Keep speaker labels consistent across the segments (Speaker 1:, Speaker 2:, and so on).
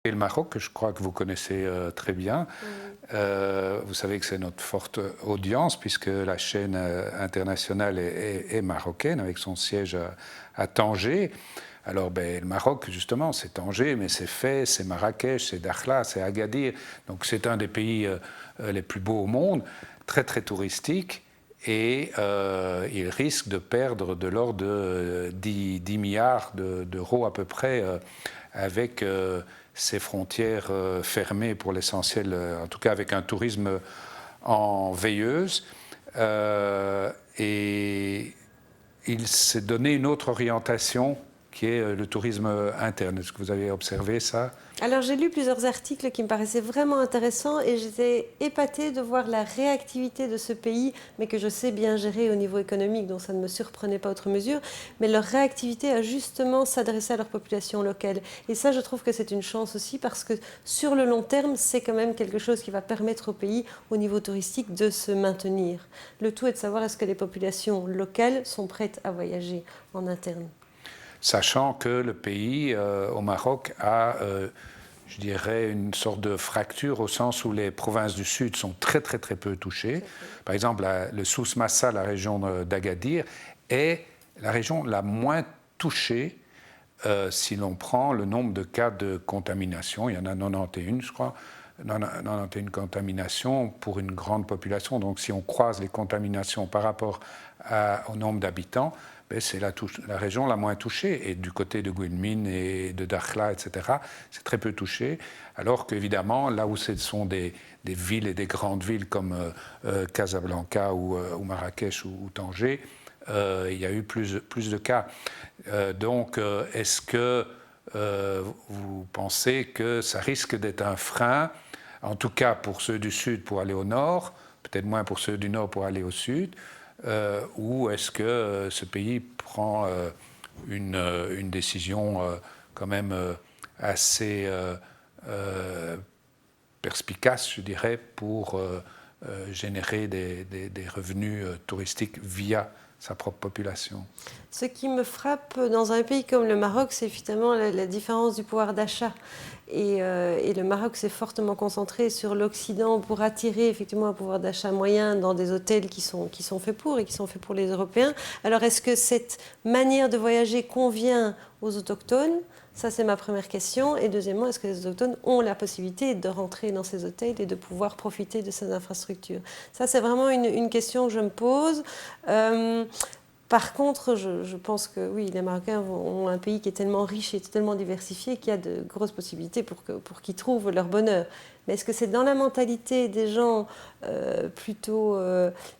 Speaker 1: Et le Maroc, que je crois que vous connaissez très bien. Vous savez que c'est notre forte audience, puisque la chaîne internationale est marocaine, avec son siège à Tanger. Alors, le Maroc, justement, c'est Tanger, mais c'est Fès, c'est Marrakech, c'est Dakhla, c'est Agadir. Donc, c'est un des pays les plus beaux au monde, très, très touristique. Et il risque de perdre de l'ordre de 10 milliards d'euros à peu près avec ces frontières fermées pour l'essentiel, en tout cas avec un tourisme en veilleuse. Et il s'est donné une autre orientation qui est le tourisme interne. Est-ce que vous avez observé ça ?
Speaker 2: Alors j'ai lu plusieurs articles qui me paraissaient vraiment intéressants et j'étais épatée de voir la réactivité de ce pays, mais que je sais bien gérer au niveau économique, donc ça ne me surprenait pas outre mesure, mais leur réactivité à justement s'adresser à leur population locale. Et ça, je trouve que c'est une chance aussi parce que sur le long terme, c'est quand même quelque chose qui va permettre au pays, au niveau touristique, de se maintenir. Le tout est de savoir est-ce que les populations locales sont prêtes à voyager en interne.
Speaker 1: Sachant que le pays, au Maroc, a, je dirais, une sorte de fracture au sens où les provinces du Sud sont très, très, très peu touchées. Par exemple, le Souss Massa, la région d'Agadir, est la région la moins touchée si l'on prend le nombre de cas de contamination. Il y en a 91, je crois, 91 contaminations pour une grande population. Donc, si on croise les contaminations par rapport au nombre d'habitants, c'est la région la moins touchée. Et du côté de Gouilmine et de Dakhla, etc., c'est très peu touché. Alors qu'évidemment, là où ce sont des villes et des grandes villes comme Casablanca ou Marrakech ou Tanger, il y a eu plus de cas. Donc, est-ce que vous pensez que ça risque d'être un frein, en tout cas pour ceux du Sud pour aller au Nord, peut-être moins pour ceux du Nord pour aller au Sud, ou est-ce que ce pays prend une décision quand même assez perspicace, je dirais, pour générer des revenus touristiques via sa propre population?
Speaker 2: Ce qui me frappe dans un pays comme le Maroc, c'est finalement la différence du pouvoir d'achat. Et le Maroc s'est fortement concentré sur l'Occident pour attirer effectivement un pouvoir d'achat moyen dans des hôtels qui sont faits pour et qui sont faits pour les Européens. Alors est-ce que cette manière de voyager convient aux autochtones ? Ça, c'est ma première question. Et deuxièmement, est-ce que les autochtones ont la possibilité de rentrer dans ces hôtels et de pouvoir profiter de ces infrastructures ? Ça, c'est vraiment une question que je me pose. Par contre, je pense que oui, les Marocains ont un pays qui est tellement riche et tellement diversifié qu'il y a de grosses possibilités pour qu'ils trouvent leur bonheur. Mais est-ce que c'est dans la mentalité des gens plutôt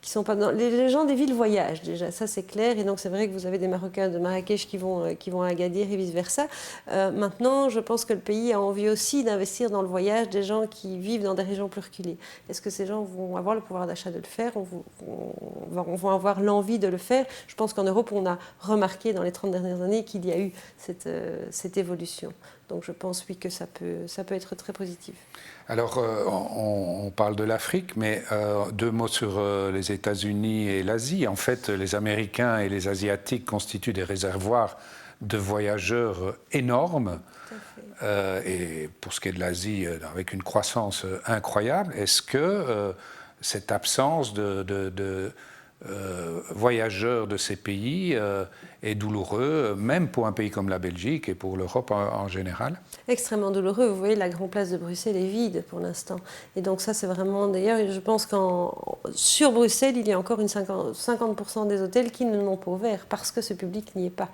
Speaker 2: qui sont pas dans... Les gens des villes voyagent déjà, ça c'est clair. Et donc c'est vrai que vous avez des Marocains de Marrakech qui vont à Agadir et vice-versa. Maintenant, je pense que le pays a envie aussi d'investir dans le voyage des gens qui vivent dans des régions plus reculées. Est-ce que ces gens vont avoir le pouvoir d'achat de le faire, vont avoir l'envie de le faire? Je pense qu'en Europe, on a remarqué dans les 30 dernières années qu'il y a eu cette évolution. Donc je pense, oui, que ça peut être très positif.
Speaker 1: Alors, on parle de l'Afrique, mais 2 mots sur les États-Unis et l'Asie. En fait, les Américains et les Asiatiques constituent des réservoirs de voyageurs énormes. Et pour ce qui est de l'Asie, avec une croissance incroyable, est-ce que cette absence de voyageurs de ces pays est douloureux, même pour un pays comme la Belgique et pour l'Europe en général?
Speaker 2: Extrêmement douloureux. Vous voyez, la grande place de Bruxelles est vide pour l'instant. Et donc ça, c'est vraiment... D'ailleurs, je pense sur Bruxelles, il y a encore 50% des hôtels qui ne l'ont pas ouvert parce que ce public n'y est pas.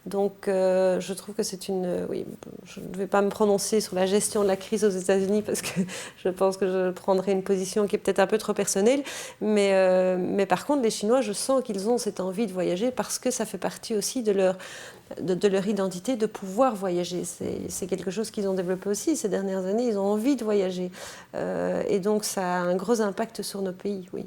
Speaker 2: Donc je trouve que c'est une... Oui, je ne vais pas me prononcer sur la gestion de la crise aux États-Unis parce que je pense que je prendrai une position qui est peut-être un peu trop personnelle. Mais par contre, les Chinois, je sens qu'ils ont cette envie de voyager parce que ça fait partie aussi de leur identité de pouvoir voyager. C'est quelque chose qu'ils ont développé aussi ces dernières années. Ils ont envie de voyager. Et donc, ça a un gros impact sur nos pays, oui.